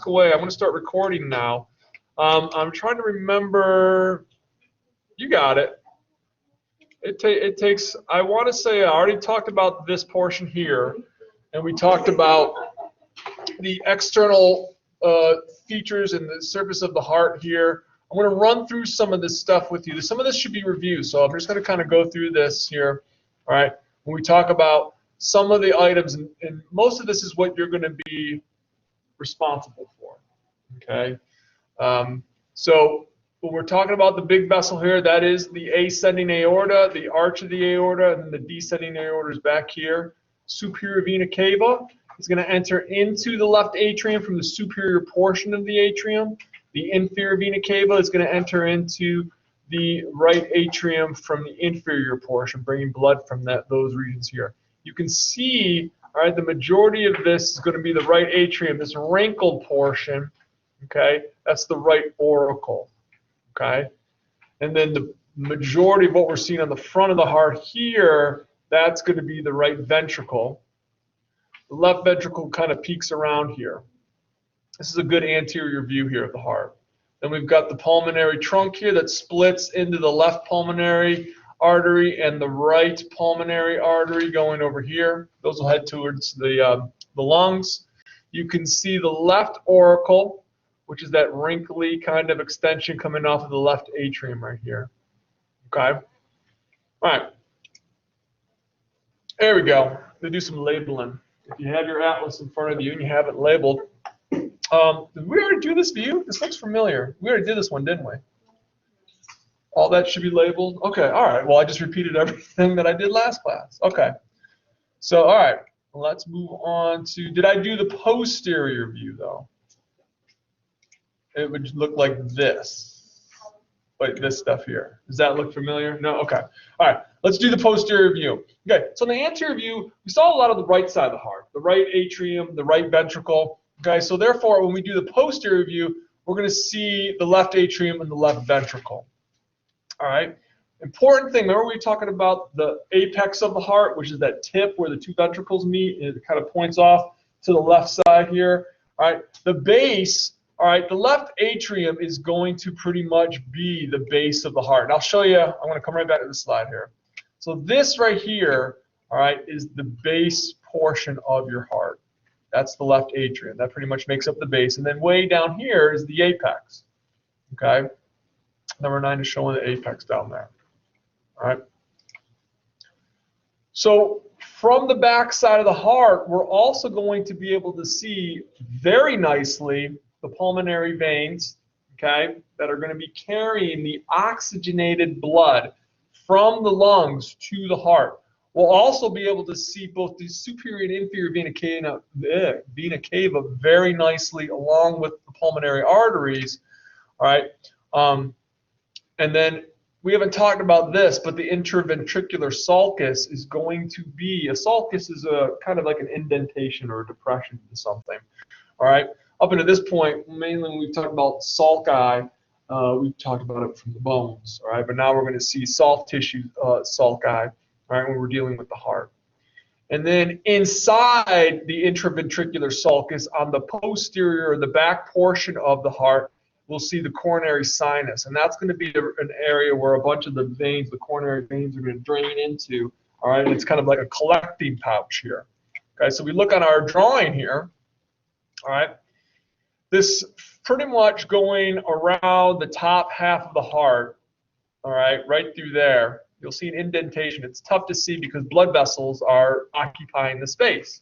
ask away. I'm going to start recording now. I'm trying to remember. You got it. It takes, I want to say I already talked about this portion here, and we talked about the external features and the surface of the heart here. I'm going to run through some of this stuff with you. Some of this should be reviewed, so I'm just going to kind of go through this here. All right, when we talk about some of the items, and most of this is what you're going to be responsible for. Okay, so when we're talking about the big vessel here, that is the ascending aorta, the arch of the aorta, and then the descending aorta is back here. Superior vena cava is going to enter into the left atrium from the superior portion of the atrium. The inferior vena cava is going to enter into the right atrium from the inferior portion, bringing blood from those regions here. You can see, all right, the majority of this is going to be the right atrium, this wrinkled portion. Okay, that's the right auricle. Okay, and then the majority of what we're seeing on the front of the heart here, that's going to be the right ventricle. The left ventricle kind of peeks around here. This is a good anterior view here of the heart. Then we've got the pulmonary trunk here that splits into the left pulmonary artery and the right pulmonary artery going over here. Those will head towards the lungs. You can see the left auricle, which is that wrinkly kind of extension coming off of the left atrium right here. Okay? All right. There we go. We'll do some labeling. If you have your atlas in front of you and you have it labeled, did we already do this view? This looks familiar. We already did this one, didn't we? All that should be labeled? Okay, all right. Well, I just repeated everything that I did last class. Okay. So, all right. Let's move on to, did I do the posterior view, though? It would look like this. Like this stuff here. Does that look familiar? No? Okay. All right. Let's do the posterior view. Okay. So in the anterior view, we saw a lot of the right side of the heart, the right atrium, the right ventricle. Okay. So therefore, when we do the posterior view, we're going to see the left atrium and the left ventricle. All right. Important thing, remember we were talking about the apex of the heart, which is that tip where the two ventricles meet, and it kind of points off to the left side here. All right. The base. All right, the left atrium is going to pretty much be the base of the heart. And I'll show you, I'm going to come right back to the slide here. So this right here, all right, is the base portion of your heart. That's the left atrium. That pretty much makes up the base. And then way down here is the apex. Okay? Number 9 is showing the apex down there. All right? So from the back side of the heart, we're also going to be able to see very nicely the pulmonary veins, okay, that are going to be carrying the oxygenated blood from the lungs to the heart. We'll also be able to see both the superior and inferior vena cava very nicely along with the pulmonary arteries, all right. And then we haven't talked about this, but the interventricular sulcus is going to be, a sulcus is a kind of like an indentation or a depression to something, all right. Up until this point, mainly when we've talked about sulci, we've talked about it from the bones, all right? But now we're going to see soft tissue sulci, all right, when we're dealing with the heart. And then inside the intraventricular sulcus, on the posterior or the back portion of the heart, we'll see the coronary sinus. And that's going to be an area where a bunch of the veins, the coronary veins, are going to drain into, all right? And it's kind of like a collecting pouch here. Okay, so we look on our drawing here, all right? This pretty much going around the top half of the heart, all right, right through there. You'll see an indentation. It's tough to see because blood vessels are occupying the space,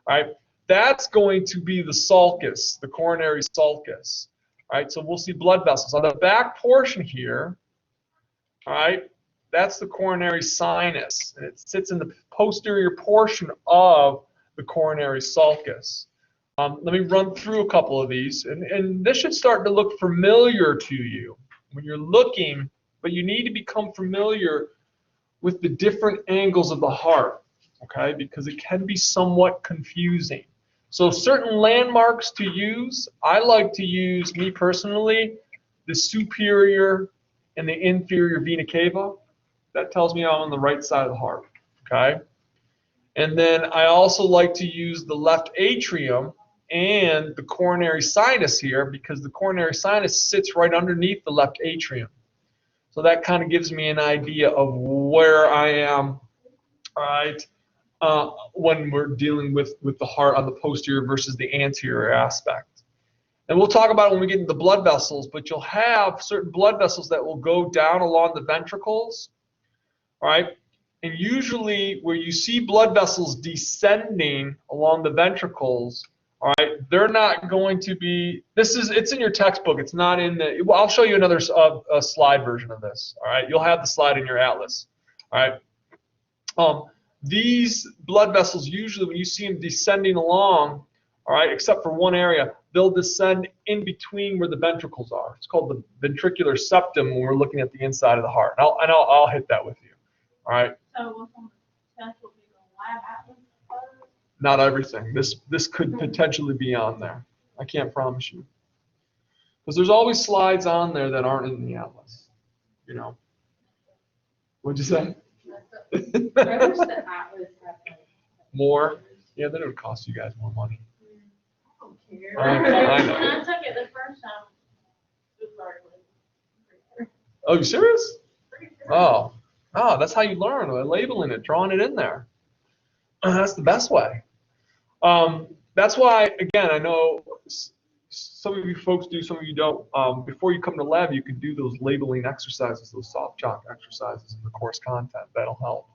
all right? That's going to be the sulcus, the coronary sulcus, all right? So we'll see blood vessels. On the back portion here, all right, that's the coronary sinus, and it sits in the posterior portion of the coronary sulcus. Let me run through a couple of these, and this should start to look familiar to you when you're looking, but you need to become familiar with the different angles of the heart, okay, because it can be somewhat confusing. So certain landmarks to use, I like to use, me personally, the superior and the inferior vena cava. That tells me I'm on the right side of the heart, okay? And then I also like to use the left atrium and the coronary sinus here, because the coronary sinus sits right underneath the left atrium. So that kind of gives me an idea of where I am, all right, when we're dealing with the heart on the posterior versus the anterior aspect. And we'll talk about it when we get into the blood vessels, but you'll have certain blood vessels that will go down along the ventricles, all right? And usually where you see blood vessels descending along the ventricles, all right, they're not going to be, it's in your textbook, it's not in the, well, I'll show you another slide version of this, all right? You'll have the slide in your atlas, all right? These blood vessels, usually when you see them descending along, all right, except for one area, they'll descend in between where the ventricles are. It's called the ventricular septum when we're looking at the inside of the heart. And I'll hit that with you. All right. So what's on the test will be the lab atlas? Not everything. This could potentially be on there. I can't promise you. Because there's always slides on there that aren't in the atlas. You know. What'd you say? I wish the atlas had More? Yeah, then it would cost you guys more money. I don't care. I know. When I took it the first time, it was hard. Oh, you serious? Oh, that's how you learn, by labeling it, drawing it in there. That's the best way. That's why, again, I know some of you folks do, some of you don't. Before you come to lab, you can do those labeling exercises, those soft chalk exercises in the course content. That'll help.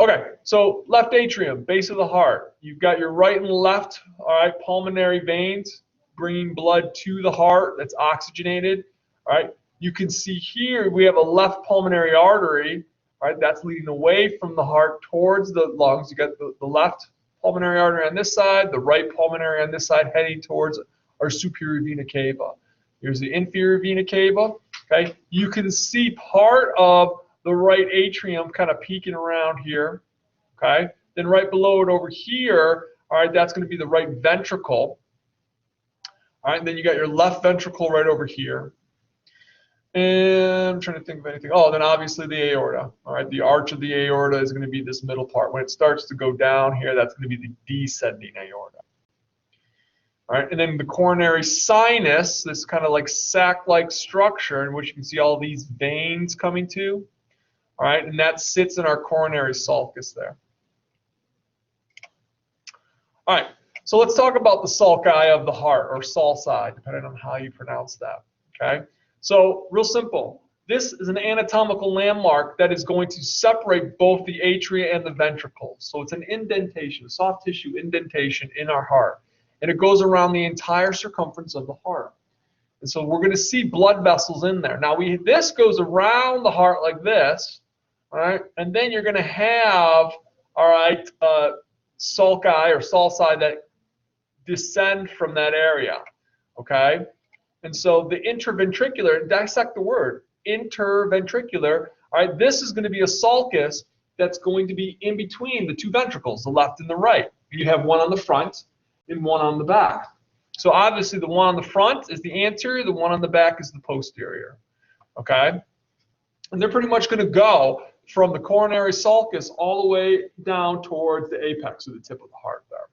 Okay, so left atrium, base of the heart. You've got your right and left, all right, pulmonary veins bringing blood to the heart that's oxygenated, all right. You can see here we have a left pulmonary artery, all right, that's leading away from the heart towards the lungs. You got the left pulmonary artery on this side, the right pulmonary on this side heading towards our superior vena cava. Here's the inferior vena cava, okay. You can see part of the right atrium kind of peeking around here, okay. Then right below it over here, all right, that's going to be the right ventricle. All right, and then you got your left ventricle right over here. And I'm trying to think of anything. Oh, then obviously the aorta. All right, the arch of the aorta is going to be this middle part. When it starts to go down here, that's going to be the descending aorta. All right, and then the coronary sinus, this kind of like sac-like structure in which you can see all these veins coming to. All right, and that sits in our coronary sulcus there. All right, so let's talk about the sulci of the heart, or sulci, depending on how you pronounce that. Okay, so real simple. This is an anatomical landmark that is going to separate both the atria and the ventricles. So it's an indentation, a soft tissue indentation in our heart, and it goes around the entire circumference of the heart. And so we're going to see blood vessels in there. Now this goes around the heart like this. All right, and then you're going to have, all right, sulci or sulci that descend from that area, okay? And so the interventricular, dissect the word, interventricular, all right, this is going to be a sulcus that's going to be in between the two ventricles, the left and the right. You have one on the front and one on the back. So obviously the one on the front is the anterior, the one on the back is the posterior, okay? And they're pretty much going to go from the coronary sulcus all the way down towards the apex of the tip of the heart there.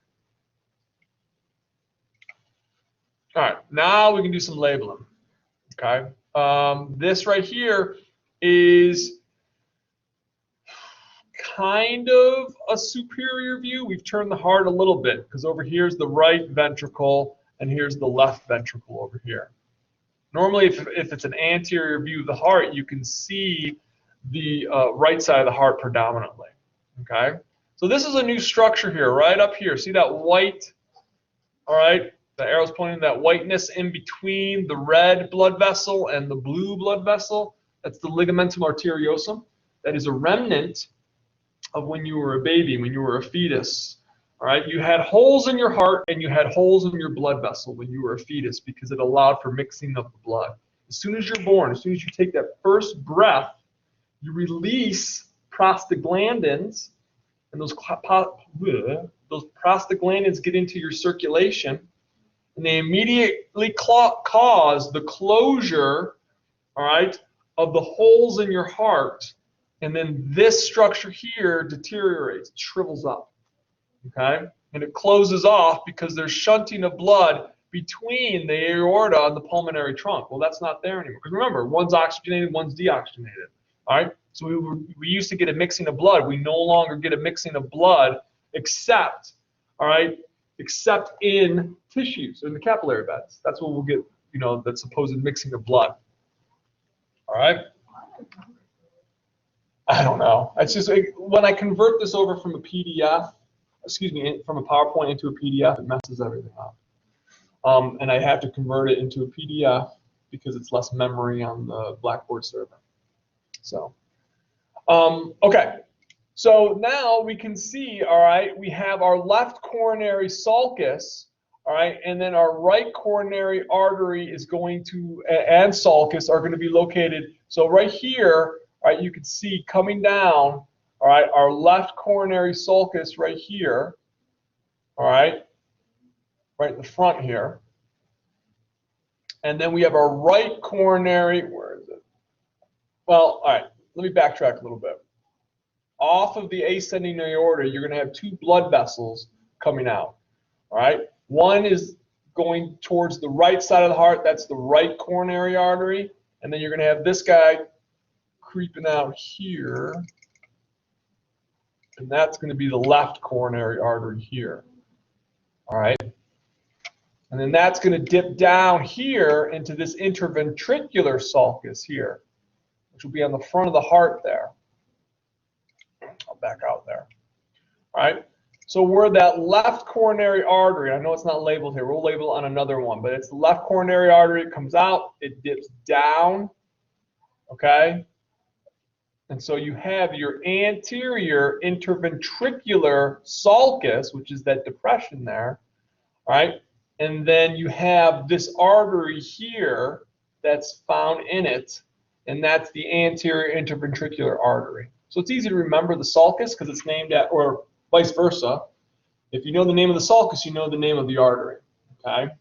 All right, now we can do some labeling, okay? This right here is kind of a superior view. We've turned the heart a little bit because over here is the right ventricle and here's the left ventricle over here. Normally, if it's an anterior view of the heart, you can see the right side of the heart predominantly, okay? So this is a new structure here, right up here. See that white, all right? The arrow's pointing to that whiteness in between the red blood vessel and the blue blood vessel. That's the ligamentum arteriosum. That is a remnant of when you were a baby, when you were a fetus. All right, you had holes in your heart and you had holes in your blood vessel when you were a fetus because it allowed for mixing of the blood. As soon as you're born, as soon as you take that first breath, you release prostaglandins, and those prostaglandins get into your circulation, and they immediately cause the closure, all right, of the holes in your heart, and then this structure here deteriorates, shrivels up, okay? and it closes off because there's shunting of blood between the aorta and the pulmonary trunk. Well, that's not there anymore. Because remember, one's oxygenated, one's deoxygenated. All right? So we used to get a mixing of blood. We no longer get a mixing of blood except, all right, except in tissues, in the capillary beds. That's what we'll get, you know, that supposed mixing of blood. All right? I don't know. It's just when I convert this over from a PDF, excuse me, from a PowerPoint into a PDF, it messes everything up. And I have to convert it into a PDF because it's less memory on the Blackboard server. So, okay. So now we can see, all right, we have our left coronary sulcus, all right, and then our right coronary artery is going to, and sulcus are going to be located. So right here, all right, you can see coming down, all right, our left coronary sulcus right here, all right in the front here. And then we have our right coronary, where is it? Well, all right, let me backtrack a little bit. Off of the ascending aorta, you're going to have two blood vessels coming out, all right? One is going towards the right side of the heart, that's the right coronary artery, and then you're going to have this guy creeping out here, and that's going to be the left coronary artery here, all right? And then that's going to dip down here into this interventricular sulcus here, which will be on the front of the heart there. I'll back out there. All right. So where that left coronary artery, I know it's not labeled here, we'll label it on another one, but it's the left coronary artery, it comes out, it dips down, okay? And so you have your anterior interventricular sulcus, which is that depression there, all right? And then you have this artery here that's found in it, and that's the anterior interventricular artery. So it's easy to remember the sulcus because it's named at, or vice versa. If you know the name of the sulcus, you know the name of the artery. Okay,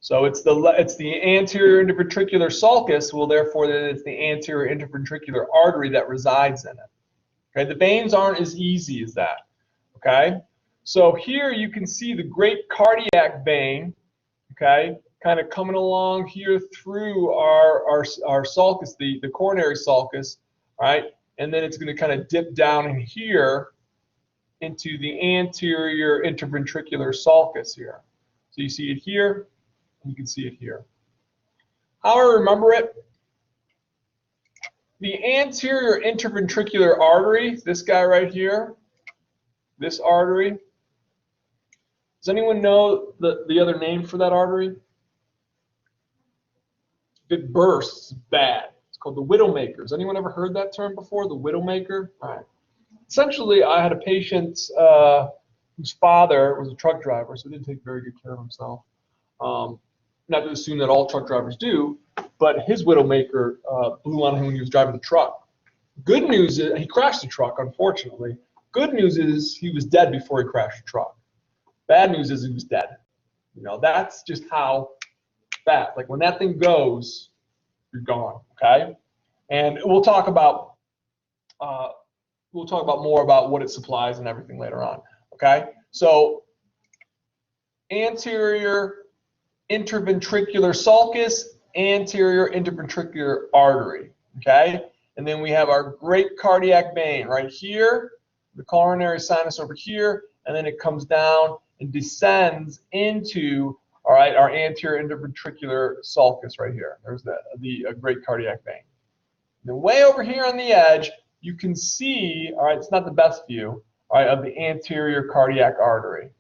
so it's the anterior interventricular sulcus. Well, therefore, then it's the anterior interventricular artery that resides in it. Okay, the veins aren't as easy as that. Okay, so here you can see the great cardiac vein. Okay, kind of coming along here through our sulcus, the coronary sulcus. All right. And then it's going to kind of dip down in here into the anterior interventricular sulcus here. So you see it here, and you can see it here. How I remember it, the anterior interventricular artery, this guy right here, this artery, does anyone know the other name for that artery? If it bursts, it's bad. Called the widowmaker. Has anyone ever heard that term before? The widowmaker? All right. Essentially, I had a patient whose father was a truck driver, so he didn't take very good care of himself. Not to assume that all truck drivers do, but his widowmaker blew on him when he was driving the truck. Good news is he crashed the truck, unfortunately. Good news is he was dead before he crashed the truck. Bad news is he was dead. You know, that's just how bad. Like when that thing goes, you're gone, okay? And we'll talk about more about what it supplies and everything later on, okay? So anterior interventricular sulcus, anterior interventricular artery, okay? And then we have our great cardiac vein right here, the coronary sinus over here, and then it comes down and descends into, all right, our anterior interventricular sulcus right here. There's the great cardiac vein. And then way over here on the edge, you can see, all right, it's not the best view, all right, of the anterior cardiac artery.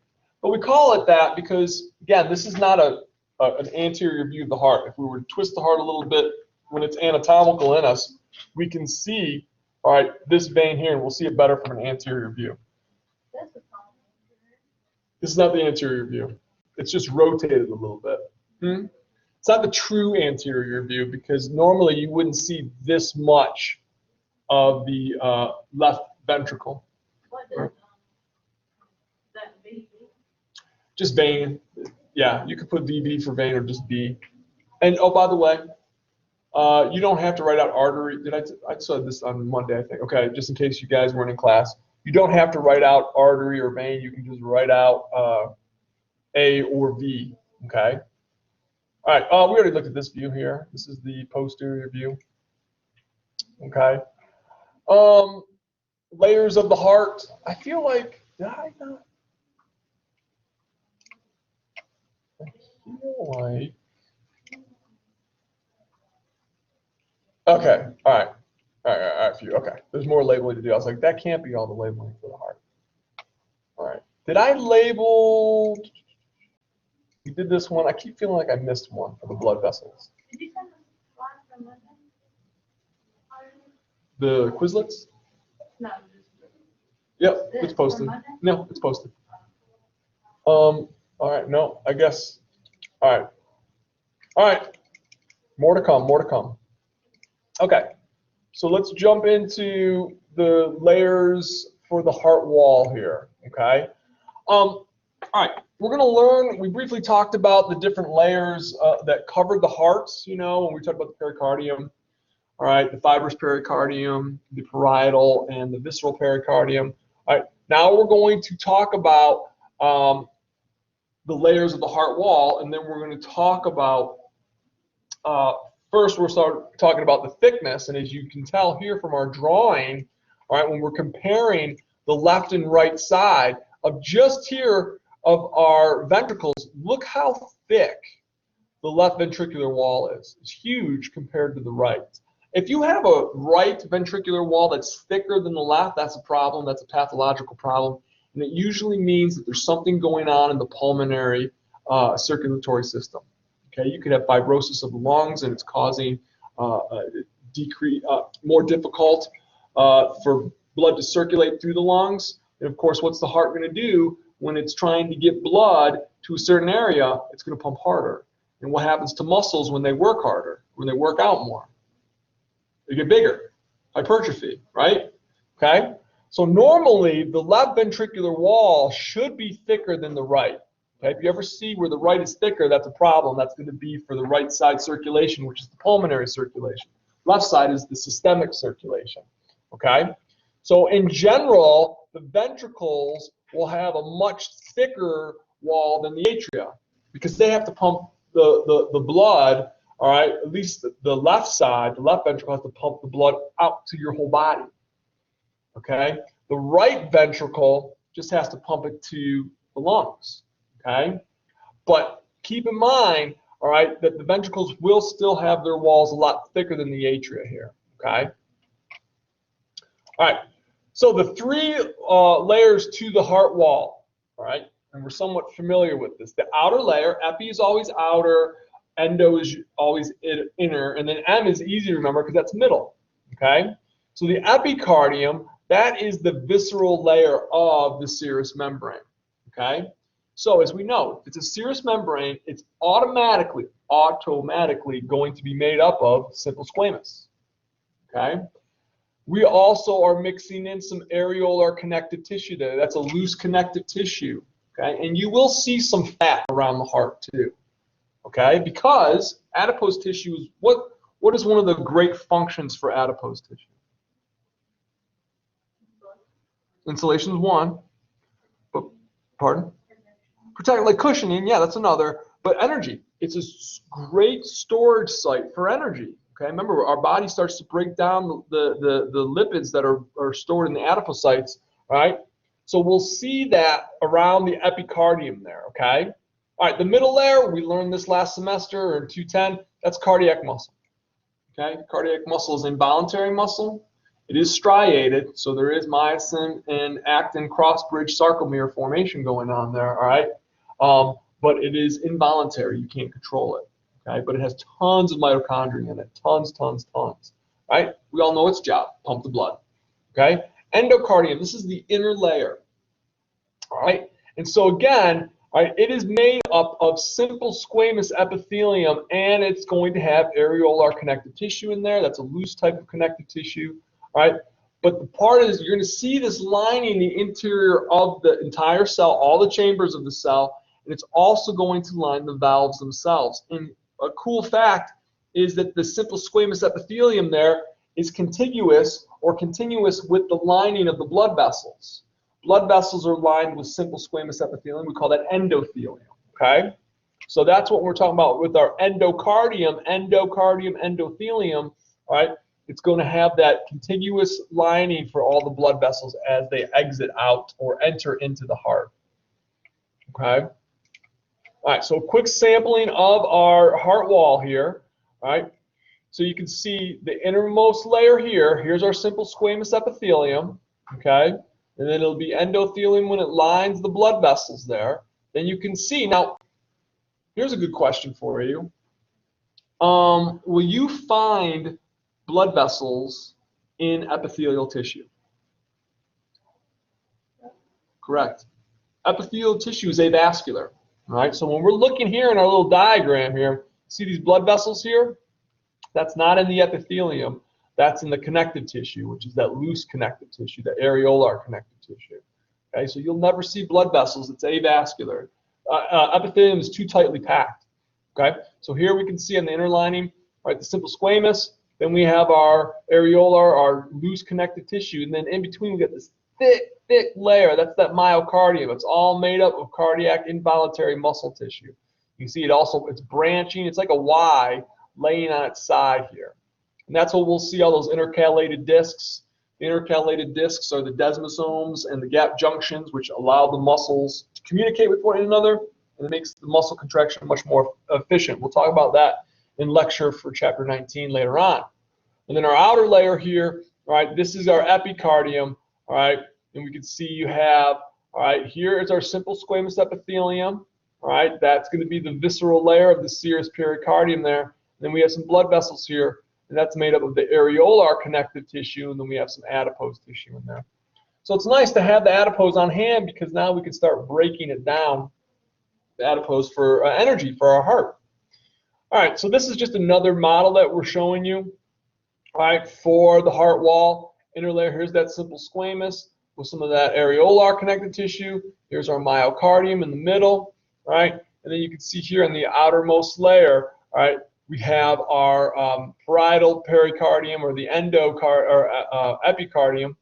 But we call it that because, again, this is not an anterior view of the heart. If we were to twist the heart a little bit when it's anatomical in us, we can see, all right, this vein here, and we'll see it better from an anterior view. This is not the anterior view. It's just rotated a little bit. It's not the true anterior view because normally you wouldn't see this much of the left ventricle. What does that V? Just vein. Yeah, you could put VV for vein or just V. And oh, by the way, you don't have to write out artery. I said this on Monday, I think. Okay, just in case you guys weren't in class. You don't have to write out artery or vein. You can just write out A or V, okay? All right, we already looked at this view here. This is the posterior view, okay? Layers of the heart. I feel like, did I not? I feel like, okay, all right. All right, okay. There's more labeling to do. I was like, that can't be all the labeling for the heart. All right. Did I label? We did this one. I keep feeling like I missed one for the blood vessels. Did you send the one from Monday? The Quizlets? No. Yep, it's posted. No, it's posted. All right, no, I guess. All right. More to come, more to come. Okay, so let's jump into the layers for the heart wall here, okay? All right, we're gonna learn, we briefly talked about the different layers that covered the hearts, you know, when we talked about the pericardium. All right, the fibrous pericardium, the parietal, and the visceral pericardium. All right, now we're going to talk about the layers of the heart wall, and then we're going to talk about, first we'll start talking about the thickness, and as you can tell here from our drawing, all right, when we're comparing the left and right side of just here of our ventricles, look how thick the left ventricular wall is. It's huge compared to the right. If you have a right ventricular wall that's thicker than the left, that's a problem. That's a pathological problem. And it usually means that there's something going on in the pulmonary circulatory system. Okay, you could have fibrosis of the lungs, and it's causing more difficult for blood to circulate through the lungs. And of course, what's the heart going to do when it's trying to get blood to a certain area? It's going to pump harder. And what happens to muscles when they work harder, when they work out more? They get bigger, hypertrophy, right? Okay, so normally the left ventricular wall should be thicker than the right. Okay, if you ever see where the right is thicker, that's a problem. That's going to be for the right side circulation, which is the pulmonary circulation. Left side is the systemic circulation. Okay, so in general, the ventricles will have a much thicker wall than the atria because they have to pump the blood. All right, at least the left side, the left ventricle has to pump the blood out to your whole body. Okay, the right ventricle just has to pump it to the lungs. Okay, but keep in mind, all right, that the ventricles will still have their walls a lot thicker than the atria here. Okay, all right, so the three layers to the heart wall, all right, and we're somewhat familiar with this. The outer layer, epi is always outer, endo is always inner, and then M is easy to remember because that's middle, okay? So the epicardium, that is the visceral layer of the serous membrane, okay? So as we know, if it's a serous membrane, it's automatically going to be made up of simple squamous, okay? We also are mixing in some areolar connective tissue there. That's a loose connective tissue, okay? And you will see some fat around the heart too. Okay, because adipose tissue is what is one of the great functions for adipose tissue? Insulation is one, but pardon? Protect, like cushioning, yeah, that's another. But energy, it's a great storage site for energy. Okay, remember our body starts to break down the lipids that are stored in the adipocytes, right? So we'll see that around the epicardium there. Okay. All right, the middle layer, we learned this last semester or in 210, that's cardiac muscle. Okay, cardiac muscle is involuntary muscle. It is striated, so there is myosin and actin cross-bridge sarcomere formation going on there, all right? But it is involuntary, you can't control it, okay? But it has tons of mitochondria in it, tons. All right, we all know its job, pump the blood, okay? Endocardium, this is the inner layer, all right? And so again, all right, it is made up of simple squamous epithelium, and it's going to have areolar connective tissue in there. That's a loose type of connective tissue, all right? But the part is you're going to see this lining the interior of the entire cell, all the chambers of the cell, and it's also going to line the valves themselves. And a cool fact is that the simple squamous epithelium there is contiguous or continuous with the lining of the blood vessels. Blood vessels are lined with simple squamous epithelium. We call that endothelium, okay? So that's what we're talking about with our endocardium, endothelium, all right? It's going to have that contiguous lining for all the blood vessels as they exit out or enter into the heart, okay? All right, so a quick sampling of our heart wall here, all right? So you can see the innermost layer here. Here's our simple squamous epithelium, okay? And then it'll be endothelium when it lines the blood vessels there. Then you can see, now, here's a good question for you. Will you find blood vessels in epithelial tissue? Correct. Epithelial tissue is avascular, all right? So when we're looking here in our little diagram here, see these blood vessels here? That's not in the epithelium. That's in the connective tissue, which is that loose connective tissue, the areolar connective tissue. Okay, so you'll never see blood vessels. It's avascular. Epithelium is too tightly packed. Okay, so here we can see on the inner lining, right, the simple squamous. Then we have our areolar, our loose connective tissue, and then in between we get this thick layer. That's that myocardium. It's all made up of cardiac involuntary muscle tissue. You can see it's branching. It's like a Y laying on its side here. And that's what we'll see, all those intercalated discs. The intercalated discs are the desmosomes and the gap junctions, which allow the muscles to communicate with one another, and it makes the muscle contraction much more efficient. We'll talk about that in lecture for chapter 19 later on. And then our outer layer here, all right, this is our epicardium, all right, and we can see you have, all right, here is our simple squamous epithelium, all right, that's going to be the visceral layer of the serous pericardium there. Then we have some blood vessels here, and that's made up of the areolar connective tissue, and then we have some adipose tissue in there. So it's nice to have the adipose on hand because now we can start breaking it down, the adipose, for energy for our heart. All right, so this is just another model that we're showing you, all right, for the heart wall. Inner layer, here's that simple squamous with some of that areolar connective tissue. Here's our myocardium in the middle, right? And then you can see here in the outermost layer, all right, we have our parietal pericardium or the epicardium,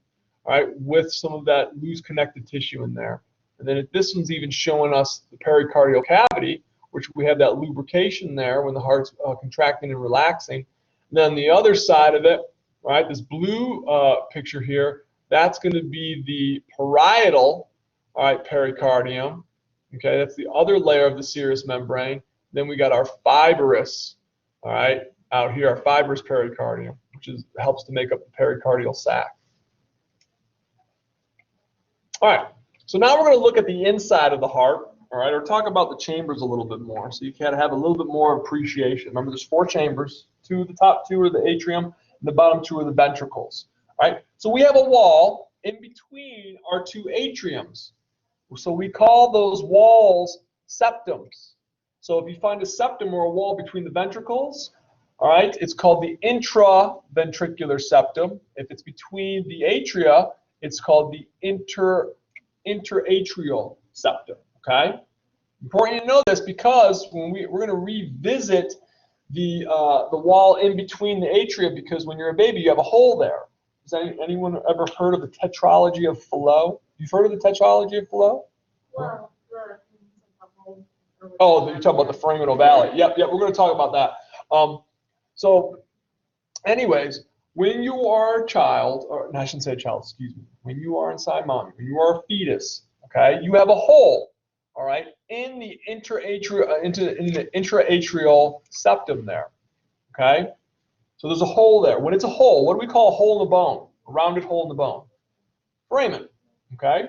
all right, with some of that loose connective tissue in there. And then this one's even showing us the pericardial cavity, which we have that lubrication there when the heart's contracting and relaxing. And then the other side of it, right, this blue picture here, that's going to be the parietal, all right, pericardium. Okay, that's the other layer of the serous membrane. Then we got our fibrous, all right, out here, our fibrous pericardium, which helps to make up the pericardial sac. All right, so now we're going to look at the inside of the heart, all right, or talk about the chambers a little bit more, so you can have a little bit more appreciation. Remember, there's 4 chambers. The top 2 are the atrium, and the bottom 2 are the ventricles. All right, so we have a wall in between our 2 atriums. So we call those walls septums. So if you find a septum or a wall between the ventricles, all right, it's called the intraventricular septum. If it's between the atria, it's called the interatrial septum, okay? Important to know this because when we're going to revisit the wall in between the atria, because when you're a baby, you have a hole there. Has anyone ever heard of the tetralogy of Fallot? You've heard of the tetralogy of Fallot? Well, Oh, you're talking about the foramen ovale. Yep, we're going to talk about that. So, anyways, when you are a child, or no, I shouldn't say a child, excuse me, when you are inside mommy, when you are a fetus, okay, you have a hole, all right, in the intraatrial septum there, okay? So there's a hole there. When it's a hole, what do we call a hole in the bone? A rounded hole in the bone. Foramen, okay?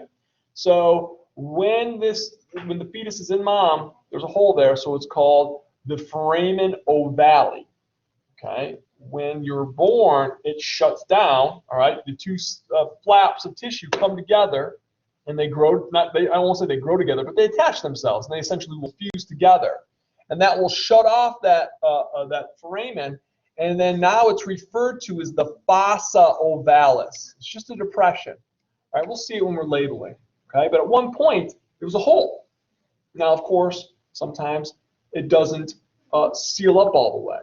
So when the fetus is in mom, there's a hole there, so it's called the foramen ovale, okay? When you're born, it shuts down, all right? The 2 flaps of tissue come together, and they grow, I won't say they grow together, but they attach themselves, and they essentially will fuse together. And that will shut off that foramen, and then now it's referred to as the fossa ovalis. It's just a depression. All right, we'll see it when we're labeling, okay? But at one point, there was a hole. Now, of course, sometimes it doesn't seal up all the way,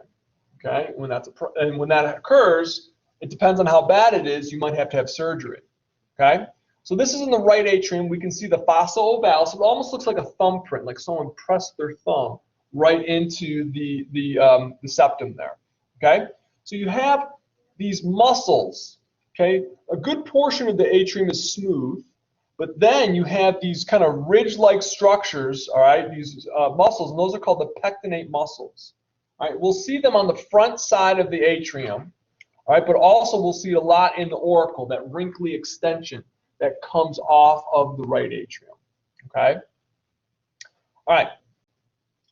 okay? When that occurs, It depends on how bad it is. You might have to have surgery. Okay? So this is in the right atrium. We can see the fossa ovale. So it almost looks like a thumbprint, like someone pressed their thumb right into the septum there. Okay? So you have these muscles. Okay? A good portion of the atrium is smooth, but then you have these kind of ridge-like structures, all right, these muscles, and those are called the pectinate muscles. All right? We'll see them on the front side of the atrium, all right, but also we'll see a lot in the auricle, that wrinkly extension that comes off of the right atrium. Okay? All right.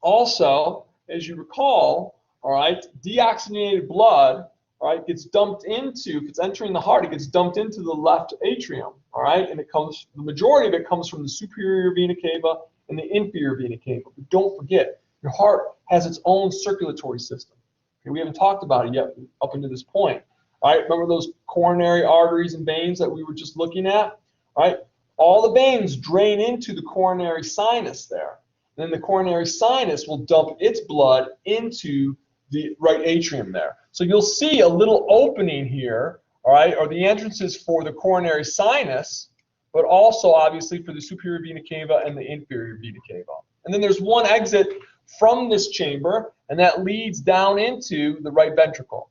Also, as you recall, all right, deoxygenated blood, all right, gets dumped into, if it's entering the heart, it gets dumped into the left atrium, all right, and it comes, the majority of it comes from the superior vena cava and the inferior vena cava. But don't forget, your heart has its own circulatory system. Okay, we haven't talked about it yet up until this point. All right, remember those coronary arteries and veins that we were just looking at? All right, all the veins drain into the coronary sinus there. And then the coronary sinus will dump its blood into the right atrium there. So you'll see a little opening here, all right, or the entrances for the coronary sinus, but also obviously for the superior vena cava and the inferior vena cava. And then there's one exit from this chamber, and that leads down into the right ventricle.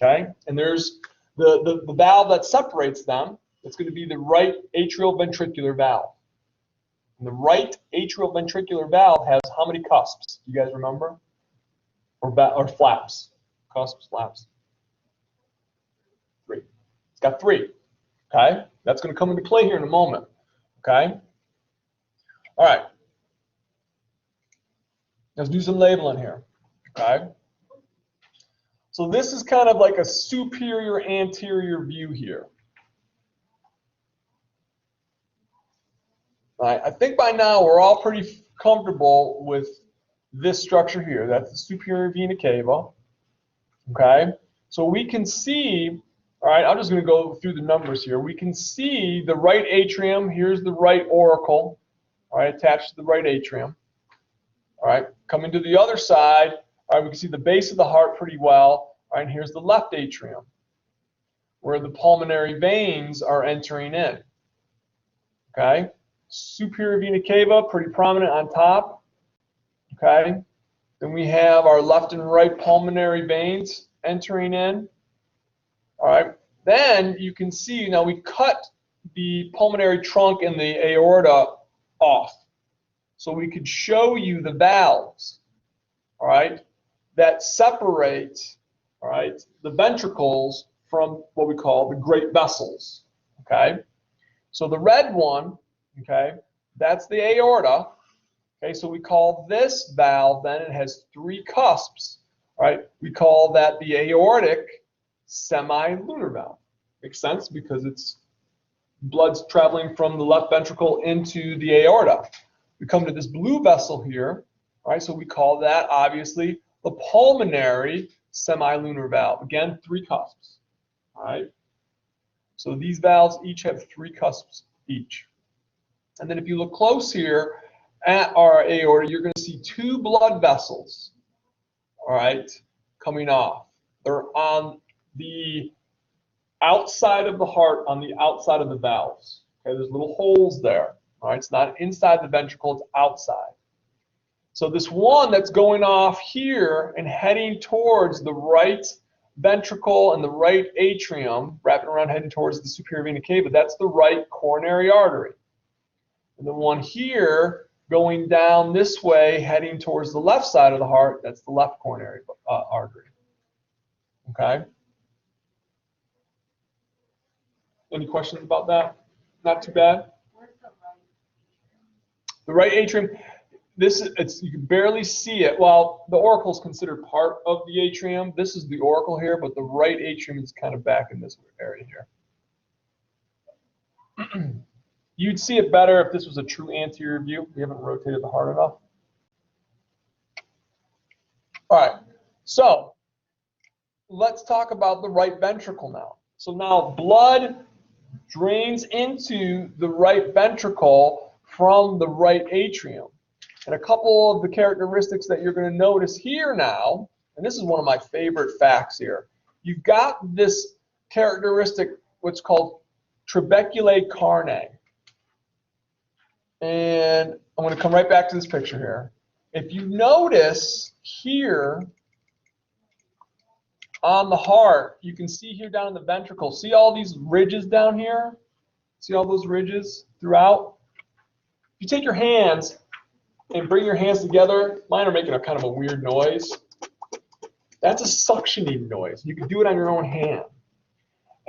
Okay, and there's the valve that separates them. It's going to be the right atrial ventricular valve. And the right atrial ventricular valve has how many cusps? Do you guys remember? Or flaps? Cusps, flaps. 3. It's got 3. Okay, that's going to come into play here in a moment. Okay. All right. Let's do some labeling here. Okay. So this is kind of like a superior anterior view here. All right, I think by now we're all pretty comfortable with this structure here. That's the superior vena cava. Okay, so we can see, all right, I'm just going to go through the numbers here. We can see the right atrium. Here's the right auricle, all right, attached to the right atrium. All right, coming to the other side, all right, we can see the base of the heart pretty well. All right, and here's the left atrium, where the pulmonary veins are entering in. Okay, superior vena cava, pretty prominent on top. Okay, then we have our left and right pulmonary veins entering in. All right, then you can see now we cut the pulmonary trunk and the aorta off, so we could show you the valves, all right, that separate, all right, the ventricles from what we call the great vessels. Okay, so the red one, okay, that's the aorta. Okay, so we call this valve, then it has 3 cusps. All right, we call that the aortic semilunar valve. Makes sense because it's blood's traveling from the left ventricle into the aorta. We come to this blue vessel here. All right, so we call that obviously the pulmonary semilunar valve. Again, 3 cusps. All right, so these valves each have 3 cusps each. And then if you look close here at our aorta, you're going to see 2 blood vessels, all right, coming off. They're on the outside of the heart, on the outside of the valves. Okay, there's little holes there. All right, it's not inside the ventricle, it's outside. So this one that's going off here and heading towards the right ventricle and the right atrium, wrapping around heading towards the superior vena cava, that's the right coronary artery. And the one here going down this way, heading towards the left side of the heart, that's the left coronary artery. Okay? Any questions about that? Not too bad? Where's The right atrium, you can barely see it. Well, the auricle is considered part of the atrium. This is the auricle here, but the right atrium is kind of back in this area here. You'd see it better if this was a true anterior view. We haven't rotated the heart enough. All right, so let's talk about the right ventricle now. So now blood drains into the right ventricle from the right atrium. And a couple of the characteristics that you're going to notice here now, and this is one of my favorite facts here. You've got this characteristic, what's called Trabeculae Carnage. And I'm going to come right back to this picture here. If you notice here on the heart, you can see here down in the ventricle, see all these ridges down here? See all those ridges throughout? If you take your hands and bring your hands together, mine are making a kind of a weird noise. That's a suctioning noise. You can do it on your own hand.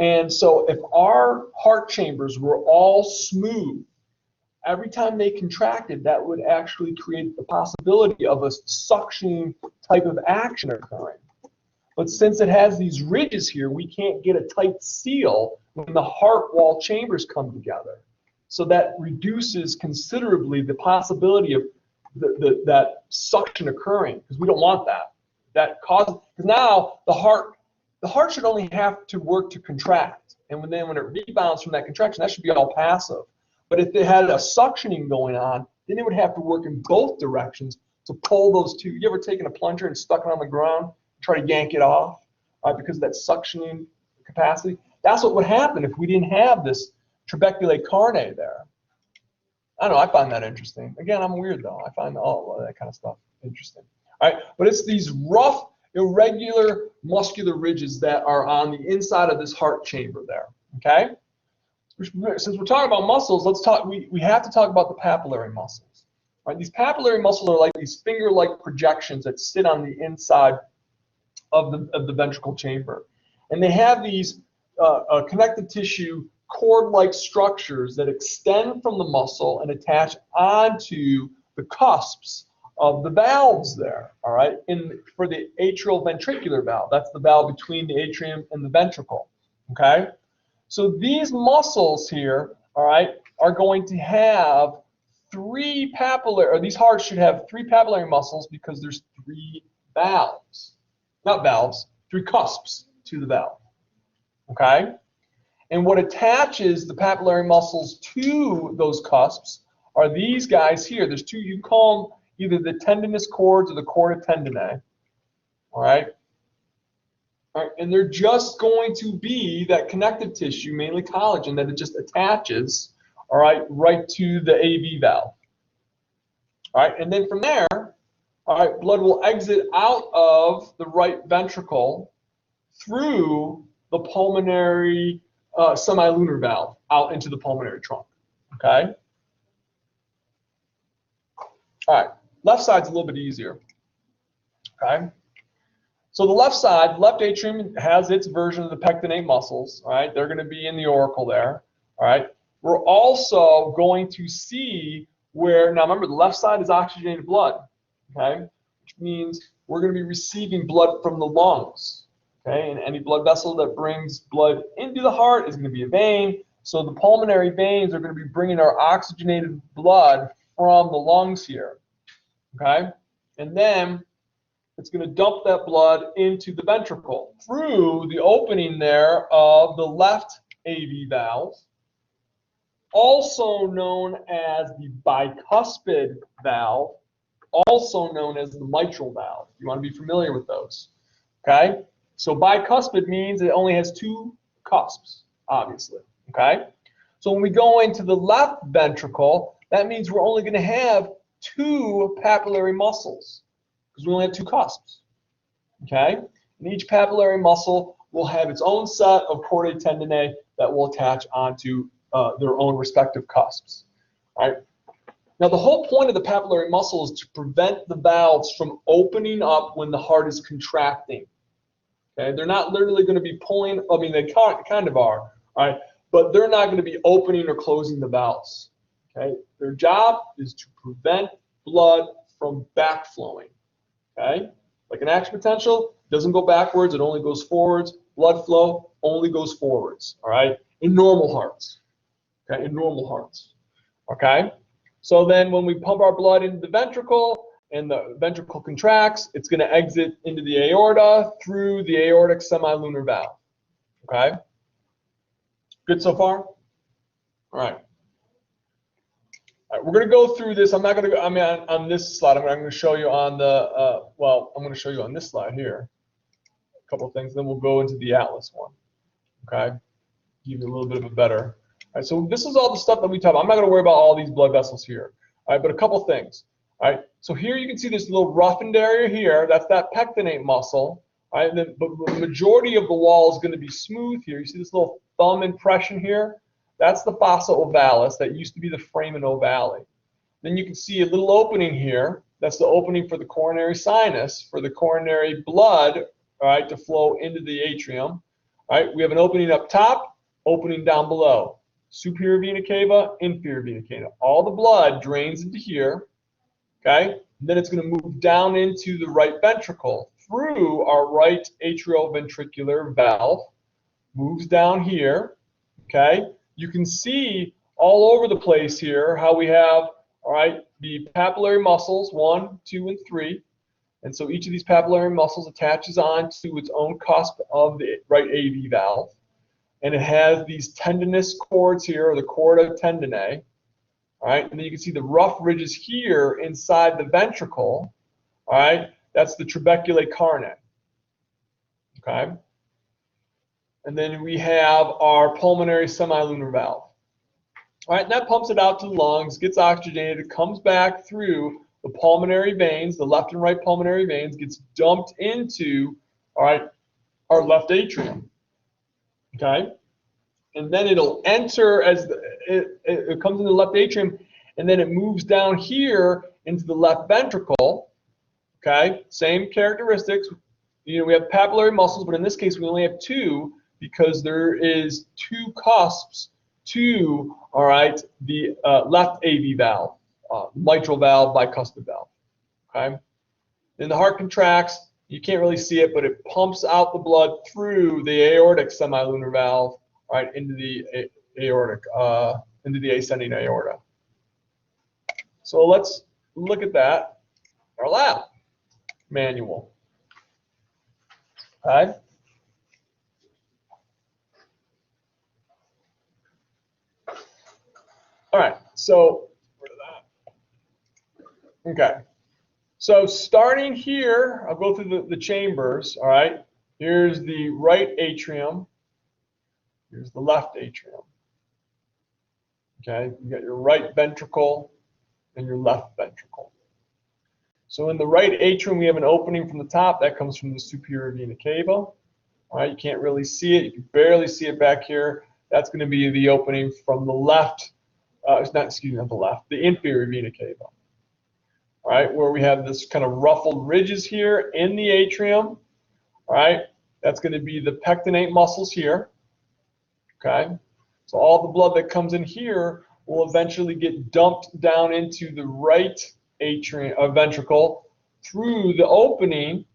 And so if our heart chambers were all smooth, every time they contracted, that would actually create the possibility of a suctioning type of action occurring. But since it has these ridges here, we can't get a tight seal when the heart wall chambers come together. So that reduces considerably the possibility of that suction occurring, because we don't want that. That causes, because now the heart should only have to work to contract, and when it rebounds from that contraction, that should be all passive. But if it had a suctioning going on, then it would have to work in both directions to pull those two. You ever taken a plunger and stuck it on the ground, try to yank it off, because of that suctioning capacity? That's what would happen if we didn't have this Trabeculae Carnage there. I don't know, I find that interesting. Again, I'm weird though. I find all of that kind of stuff interesting. All right, but it's these rough, irregular muscular ridges that are on the inside of this heart chamber there. Okay? Since we're talking about muscles, let's talk. We have to talk about the papillary muscles. All right, these papillary muscles are like these finger-like projections that sit on the inside of the ventricle chamber, and they have these connective tissue cord-like structures that extend from the muscle and attach onto the cusps of the valves there. All right, for the atrioventricular valve, that's the valve between the atrium and the ventricle. Okay. So these muscles here, all right, are going to have three papillary, or these hearts should have three papillary muscles because there's three valves. Not valves, three cusps to the valve. Okay? And what attaches the papillary muscles to those cusps are these guys here. There's two, you call them either the tendinous cords or the chorda tendineae. All right? All right, and they're just going to be that connective tissue, mainly collagen, that it just attaches, all right to the AV valve. All right, and then from there, all right, blood will exit out of the right ventricle through the pulmonary semilunar valve out into the pulmonary trunk. Okay. All right, left side's a little bit easier. Okay. So the left side, left atrium, has its version of the pectinate muscles. All right, they're going to be in the auricle there. All right, we're also going to see where, now remember, the left side is oxygenated blood. Okay, which means we're going to be receiving blood from the lungs. Okay, and any blood vessel that brings blood into the heart is going to be a vein. So the pulmonary veins are going to be bringing our oxygenated blood from the lungs here. Okay, and then it's going to dump that blood into the ventricle through the opening there of the left AV valve, also known as the bicuspid valve, also known as the mitral valve. You want to be familiar with those. Okay? So bicuspid means it only has two cusps, obviously. Okay? So when we go into the left ventricle, that means we're only going to have two papillary muscles, because we only have two cusps. Okay? And each papillary muscle will have its own set of chordae tendineae that will attach onto their own respective cusps. All right? Now, the whole point of the papillary muscle is to prevent the valves from opening up when the heart is contracting. Okay? They're not literally going to be pulling, I mean, they kind of are, all right? But they're not going to be opening or closing the valves. Okay? Their job is to prevent blood from backflowing. Okay, like an action potential doesn't go backwards; it only goes forwards. Blood flow only goes forwards. All right, in normal hearts. Okay, in normal hearts. Okay, so then when we pump our blood into the ventricle and the ventricle contracts, it's going to exit into the aorta through the aortic semilunar valve. Okay, good so far. All right. We're going to go through this. I'm not going to go, I mean, on this slide, I'm going to show you on the, well, I'm going to show you on this slide here a couple of things, then we'll go into the Atlas one. Okay, give you a little bit of a better. All right, so this is all the stuff that we talk about. I'm not going to worry about all these blood vessels here. All right, but a couple things. All right, so here you can see this little roughened area here. That's that pectinate muscle. All right, and then, but the majority of the wall is going to be smooth here. You see this little thumb impression here? That's the fossa ovalis. That used to be the foramen ovale. Then you can see a little opening here. That's the opening for the coronary sinus, for the coronary blood, all right, to flow into the atrium. All right, we have an opening up top, opening down below. Superior vena cava, inferior vena cava. All the blood drains into here, okay? And then it's going to move down into the right ventricle through our right atrioventricular valve, moves down here, okay? You can see all over the place here how we have, all right, the papillary muscles, 1, 2, and 3. And so each of these papillary muscles attaches on to its own cusp of the right AV valve. And it has these tendinous cords here, or the chorda tendineae. All right, and then you can see the rough ridges here inside the ventricle. All right, that's the Trabeculae Carnage. Okay. And then we have our pulmonary semilunar valve. All right, and that pumps it out to the lungs, gets oxygenated, comes back through the pulmonary veins, the left and right pulmonary veins, gets dumped into, all right, our left atrium. Okay, and then it'll enter as it comes into the left atrium, and then it moves down here into the left ventricle. Okay, same characteristics. You know, we have papillary muscles, but in this case we only have 2 because there is 2 cusps to, all right, the left AV valve, mitral valve, bicuspid valve. Okay, then the heart contracts. You can't really see it, but it pumps out the blood through the aortic semilunar valve, right, into the aortic, into the ascending aorta. So let's look at that, our lab manual. Okay. All right. So, okay. So starting here, I'll go through the chambers, all right? Here's the right atrium. Here's the left atrium. Okay, you got your right ventricle and your left ventricle. So in the right atrium, we have an opening from the top. That comes from the superior vena cava. All right, you can't really see it. You can barely see it back here. That's going to be the opening from the left, not the left, the inferior vena cava. All right, where we have this kind of ruffled ridges here in the atrium. All right, that's going to be the pectinate muscles here. Okay, so all the blood that comes in here will eventually get dumped down into the right atrium, ventricle through the opening.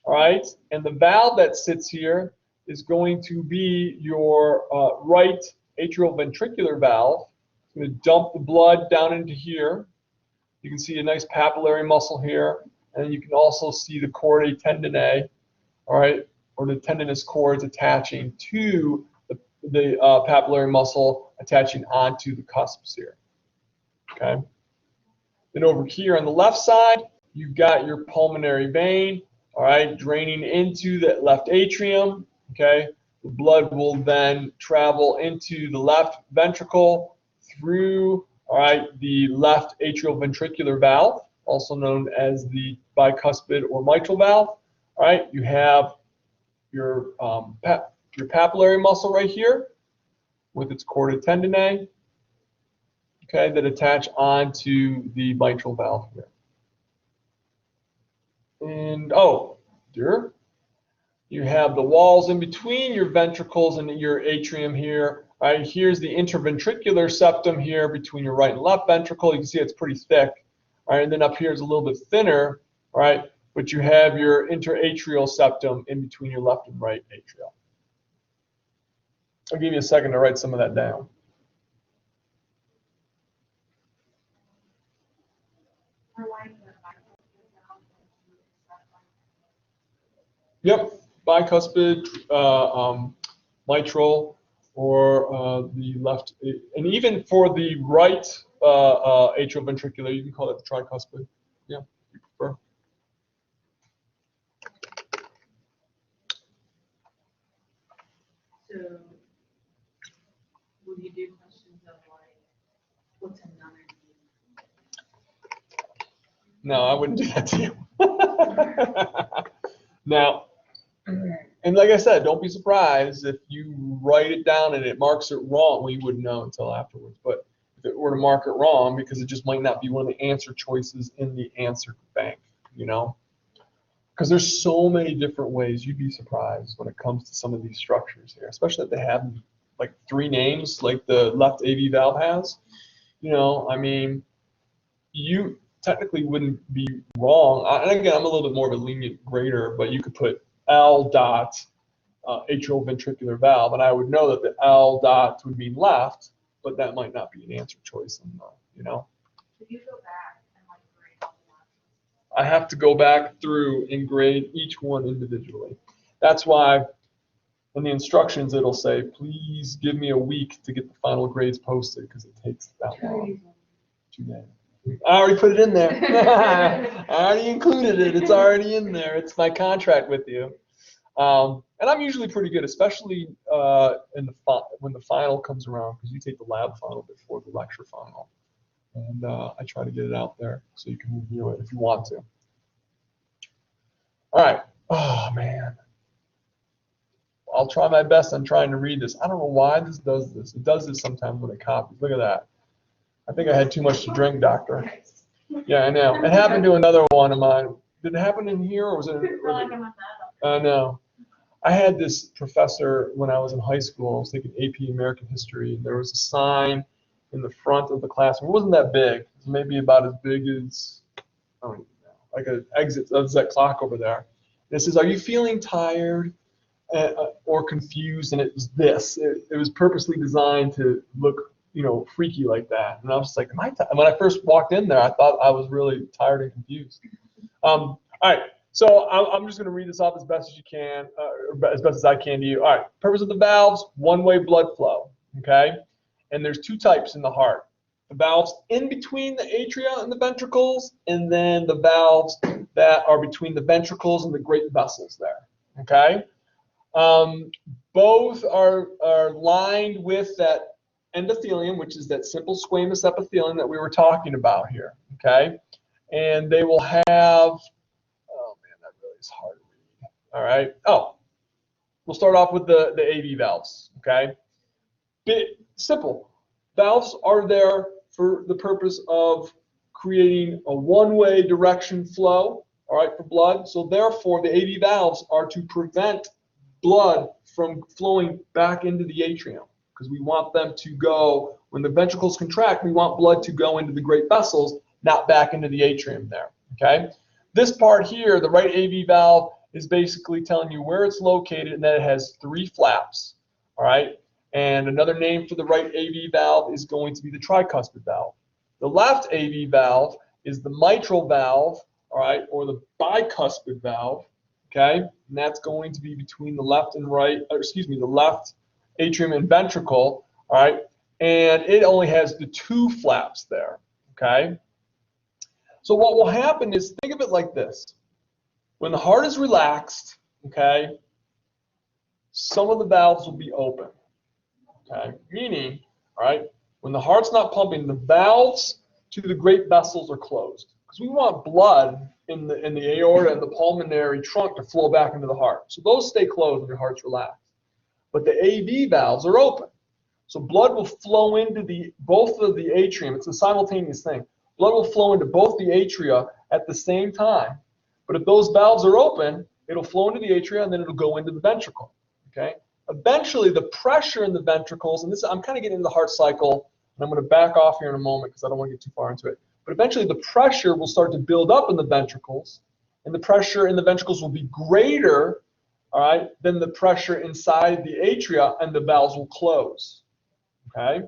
All right, and the valve that sits here is going to be your right atrioventricular valve. It's going to dump the blood down into here. You can see a nice papillary muscle here, and you can also see the chordae tendineae, all right, or the tendinous cords attaching to the papillary muscle, attaching onto the cusps here. Okay. Then over here on the left side, you've got your pulmonary vein, all right, draining into the left atrium. Okay. The blood will then travel into the left ventricle through, all right, the left atrioventricular valve, also known as the bicuspid or mitral valve. All right, you have your papillary muscle right here with its chordae tendineae, okay, that attach onto the mitral valve here. And oh, dear, you have the walls in between your ventricles and your atrium here. All right, here's the interventricular septum here between your right and left ventricle. You can see it's pretty thick. All right, and then up here is a little bit thinner. All right, but you have your interatrial septum in between your left and right atrial. I'll give you a second to write some of that down. Yep, bicuspid, mitral, or the left, and even for the right atrioventricular, you can call it the tricuspid. Yeah, if you prefer. So So, will you do questions of like, what's another name? No, I wouldn't do that to you. Now, and like I said, don't be surprised if you write it down and it marks it wrong. Well, you wouldn't know until afterwards. But if it were to mark it wrong, because it just might not be one of the answer choices in the answer bank, you know? Because there's so many different ways. You'd be surprised when it comes to some of these structures here, especially if they have like 3 names, like the left AV valve has. You know, I mean, you technically wouldn't be wrong. And again, I'm a little bit more of a lenient grader, but you could put L dot atrioventricular valve, and I would know that the L dot would mean left, but that might not be an answer choice, you know. If you go back and like grade all the answers. I have to go back through and grade each one individually. That's why in the instructions it'll say, please give me a week to get the final grades posted, because it takes that long. 2 days. I already put it in there. I already included it. It's already in there. It's my contract with you. And I'm usually pretty good, especially when the final comes around, because you take the lab final before the lecture final. And I try to get it out there so you can review it if you want to. All right. Oh, man. I'll try my best on trying to read this. I don't know why this does this. It does this sometimes when it copies. Look at that. I think I had too much to drink, doctor. Yeah, I know. It happened to another one of mine. Did it happen in here, or was it? No. I had this professor when I was in high school. I was taking AP American History, and there was a sign in the front of the classroom. It wasn't that big. It was maybe about as big as, I don't even know, like an exit. That's that clock over there. And it says, "Are you feeling tired or confused?" And it was this. It was purposely designed to look, you know, freaky like that. And I was just like, when I first walked in there, I thought I was really tired and confused. All right. So I'm just going to read this off as best as you can, or as best as I can to you. All right. Purpose of the valves: one-way blood flow. Okay. And there's 2 types in the heart: the valves in between the atria and the ventricles, and then the valves that are between the ventricles and the great vessels there. Okay. Both are lined with that endothelium, which is that simple squamous epithelium that we were talking about here. Okay. And they will have, oh man, that really is hard to read. All right. Oh, we'll start off with the AV valves. Okay. Simple. Valves are there for the purpose of creating a one-way direction flow, all right, for blood. So therefore, the AV valves are to prevent blood from flowing back into the atrium, because we want them to go, when the ventricles contract, we want blood to go into the great vessels, not back into the atrium there. Okay. This part here, the right AV valve, is basically telling you where it's located, and that it has 3 flaps. All right. And another name for the right AV valve is going to be the tricuspid valve. The left AV valve is the mitral valve, all right, or the bicuspid valve. Okay. And that's going to be between the left and right, or excuse me, the left atrium and ventricle. All right. And it only has the 2 flaps there. Okay. So what will happen is, think of it like this. When the heart is relaxed, okay, some of the valves will be open. Okay, meaning, all right, when the heart's not pumping, the valves to the great vessels are closed, because we want blood in the aorta and the pulmonary trunk to flow back into the heart. So those stay closed when your heart's relaxed. But the AV valves are open, so blood will flow into both of the atrium. It's a simultaneous thing. Blood will flow into both the atria at the same time. But if those valves are open, it'll flow into the atria, and then it'll go into the ventricle. Okay. Eventually, the pressure in the ventricles, and this, I'm kind of getting into the heart cycle, and I'm going to back off here in a moment because I don't want to get too far into it. But eventually, the pressure will start to build up in the ventricles, and the pressure in the ventricles will be greater, all right, than the pressure inside the atria, and the valves will close. Okay,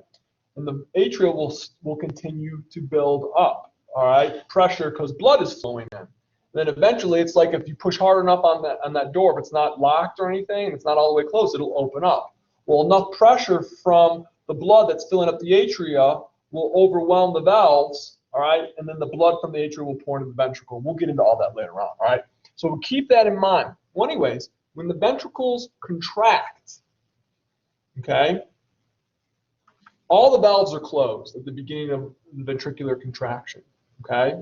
and the atria will continue to build up, all right, pressure, because blood is flowing in. Then eventually, it's like if you push hard enough on that door, if it's not locked or anything, and it's not all the way closed, it'll open up. Well, enough pressure from the blood that's filling up the atria will overwhelm the valves, all right, and then the blood from the atria will pour into the ventricle. We'll get into all that later on, all right? So we'll keep that in mind. Well, anyways, when the ventricles contract, okay, all the valves are closed at the beginning of the ventricular contraction, okay?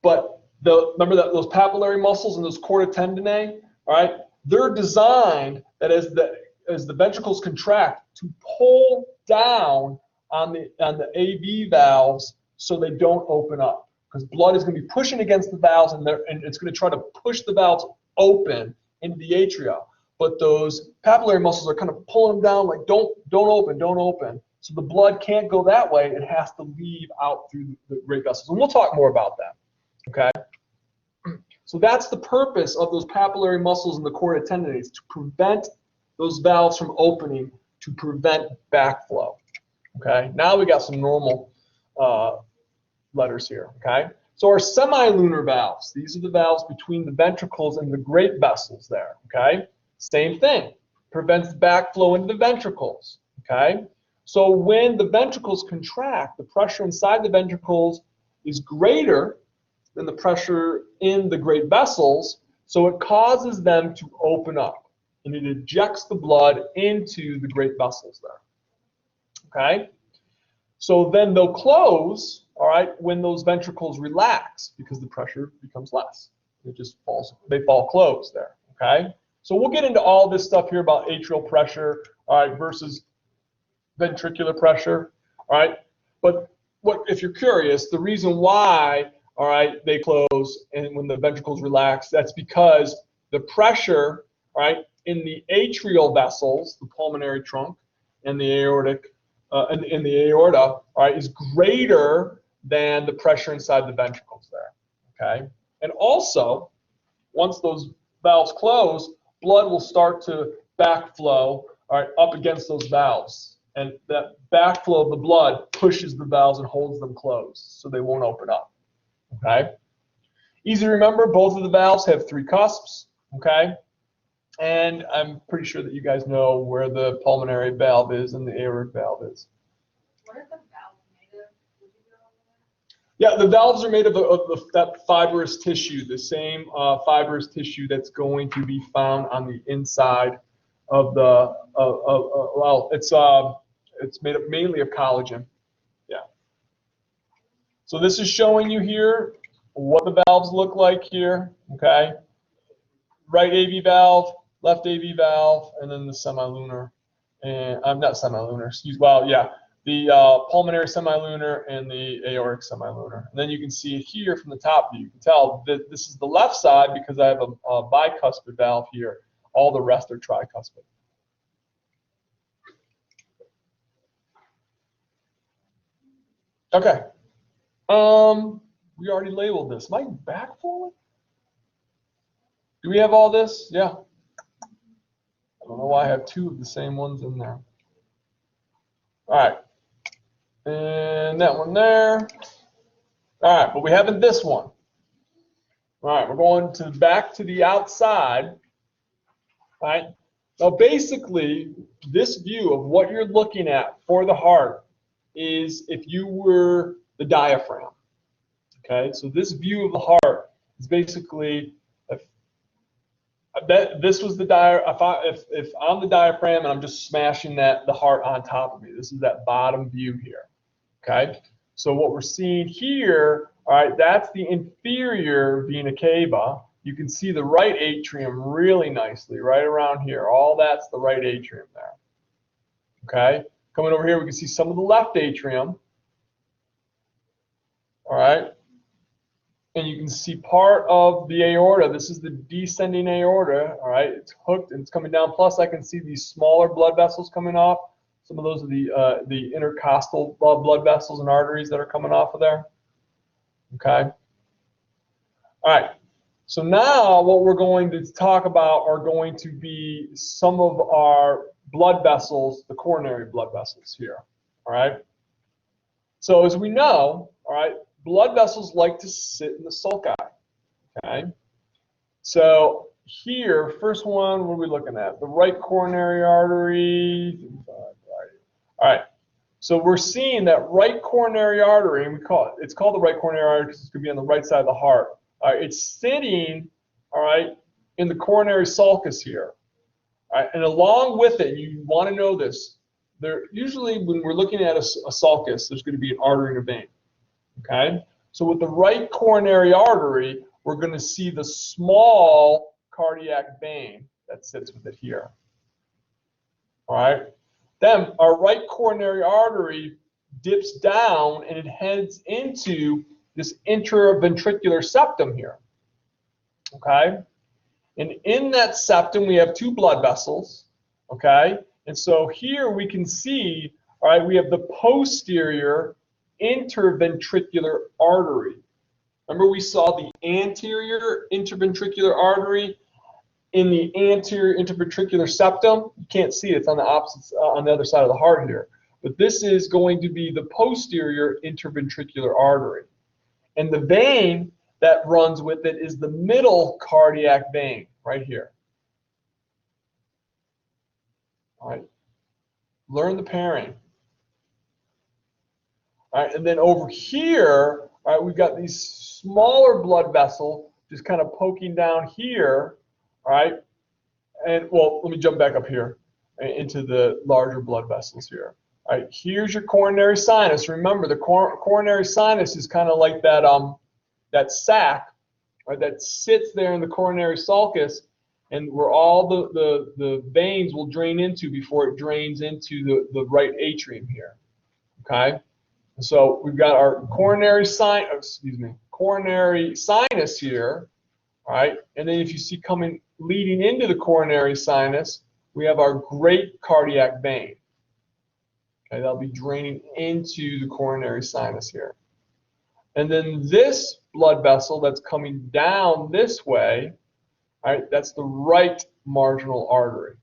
But remember that those papillary muscles and those chorda tendineae, all right, they're designed that as the ventricles contract to pull down on the AV valves so they don't open up, because blood is going to be pushing against the valves and it's going to try to push the valves open into the atria. But those papillary muscles are kind of pulling them down, like don't open. So the blood can't go that way. It has to leave out through the great vessels. And we'll talk more about that. Okay? So that's the purpose of those papillary muscles and the chorda tendineae, to prevent those valves from opening, to prevent backflow. Okay? Now we got some normal letters here. Okay? So our semilunar valves, these are the valves between the ventricles and the great vessels there. Okay? Same thing. Prevents backflow into the ventricles. Okay? So when the ventricles contract, the pressure inside the ventricles is greater than the pressure in the great vessels, so it causes them to open up, and it ejects the blood into the great vessels there. Okay? So then they'll close, all right, when those ventricles relax, because the pressure becomes less. They fall closed there. Okay? So we'll get into all this stuff here about atrial pressure, all right, versus ventricular pressure, all right? But if you're curious, the reason why, all right, they close and when the ventricles relax, that's because the pressure, all right, in the atrial vessels, the pulmonary trunk, and the aortic, in the aorta, all right, is greater than the pressure inside the ventricles there. Okay, and also, once those valves close, blood will start to backflow, all right, up against those valves. And that backflow of the blood pushes the valves and holds them closed, so they won't open up. Okay? Easy to remember, both of the valves have 3 cusps. Okay? And I'm pretty sure that you guys know where the pulmonary valve is and the aortic valve is. What are the valves made of? Did you know that? Yeah, the valves are made of that fibrous tissue, the same fibrous tissue that's going to be found on the inside of the, well, it's made up mainly of collagen. Yeah. So this is showing you here what the valves look like here. Okay. Right AV valve, left AV valve, and then the semilunar. And I'm not semilunar. Well, yeah, the pulmonary semilunar and the aortic semilunar. And then you can see it here from the top view. You can tell that this is the left side because I have a bicuspid valve here. All the rest are tricuspid. Okay. We already labeled this. Am I back forward? Do we have all this? Yeah. I don't know why I have 2 of the same ones in there. All right. And that one there. All right, but we haven't this one. All right, we're going back to the outside. All right. Now, basically, this view of what you're looking at for the heart is if you were the diaphragm. Okay, so this view of the heart is basically this was the if I'm the diaphragm and I'm just smashing the heart on top of me. This is that bottom view here. Okay, so what we're seeing here, all right, that's the inferior vena cava. You can see the right atrium really nicely right around here. All that's the right atrium there. Okay, coming over here, we can see some of the left atrium. All right. And you can see part of the aorta. This is the descending aorta. All right, it's hooked and it's coming down. Plus, I can see these smaller blood vessels coming off. Some of those are the intercostal blood vessels and arteries that are coming off of there. Okay. All right. So now what we're going to talk about are going to be some of our blood vessels, the coronary blood vessels here. All right. So as we know, all right, blood vessels like to sit in the sulci. Okay. So here, first one, what are we looking at? The right coronary artery. All right. So we're seeing that right coronary artery, and it's called the right coronary artery because it's going to be on the right side of the heart. All right, it's sitting, all right, in the coronary sulcus here. All Right? And along with it, you want to know this. There usually, when we're looking at a sulcus, there's going to be an artery and a vein. Okay? So with the right coronary artery, we're going to see the small cardiac vein that sits with it here. All right? Then our right coronary artery dips down and it heads into this interventricular septum here. Okay? And in that septum, we have two blood vessels. Okay? And so here we can see, all right, we have the posterior interventricular artery. Remember we saw the anterior interventricular artery in the anterior interventricular septum? You can't see it, it's on the opposite, on the other side of the heart here. But this is going to be the posterior interventricular artery. And the vein that runs with it is the middle cardiac vein, right here. All right. Learn the pairing. All right, and then over here, all right, we've got these smaller blood vessel just kind of poking down here, all right? And, well, let me jump back up here into the larger blood vessels here. All right, here's your coronary sinus. Remember, the coronary sinus is kind of like that, that sac, right, that sits there in the coronary sulcus, and where all the veins will drain into before it drains into the right atrium here, okay? So we've got our coronary sinus here, all right? And then if you see coming leading into the coronary sinus, we have our great cardiac vein. Okay, that'll be draining into the coronary sinus here. And then this blood vessel that's coming down this way, all right, that's the right marginal artery.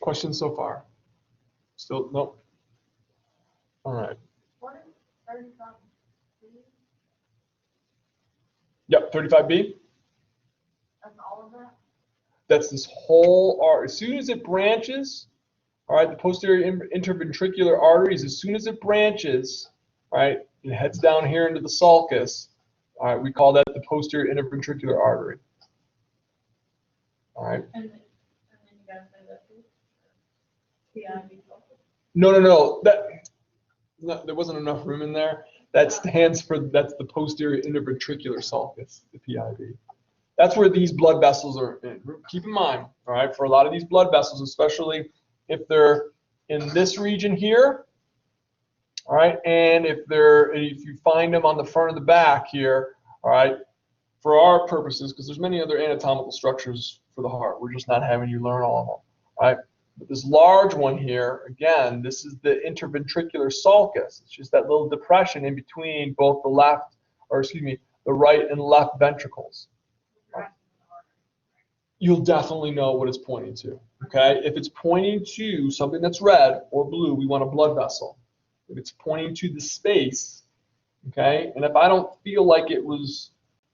Questions so far? Still, nope. All right. What is 35B? Yep, 35B. That's all of that? That's this whole artery. As soon as it branches, all right, the posterior interventricular arteries, as soon as it branches, all right, it heads down here into the sulcus. All right, we call that the posterior interventricular artery. All right. And then you guys say that too? PIV. No. There wasn't enough room in there. That stands for, that's the posterior interventricular sulcus, the PIV. That's where these blood vessels are in. Keep in mind, all right, for a lot of these blood vessels, especially if they're in this region here, all right, and if you find them on the front or the back here, all right, for our purposes, because there's many other anatomical structures for the heart, we're just not having you learn all of them, all right? But this large one here, again, this is the interventricular sulcus. It's just that little depression in between both the right and left ventricles. You'll definitely know what it's pointing to, okay? If it's pointing to something that's red or blue, we want a blood vessel. If it's pointing to the space, okay? And if I don't feel like it was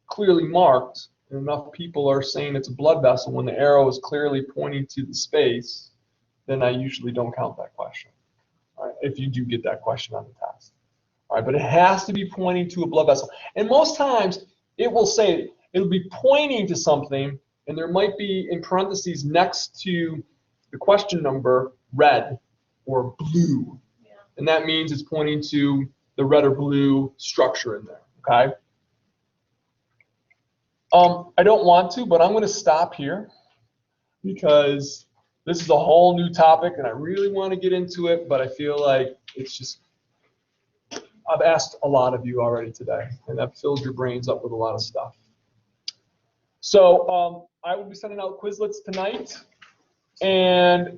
clearly marked, and enough people are saying it's a blood vessel when the arrow is clearly pointing to the space, then I usually don't count that question, all right, if you do get that question on the test. All right, but it has to be pointing to a blood vessel. And most times, it will say, it'll be pointing to something, and there might be in parentheses next to the question number, red or blue. Yeah. And that means it's pointing to the red or blue structure in there, okay? I don't want to, but I'm going to stop here because this is a whole new topic, and I really want to get into it, but I feel like it's just, I've asked a lot of you already today, and I've filled your brains up with a lot of stuff. So I will be sending out Quizlets tonight, and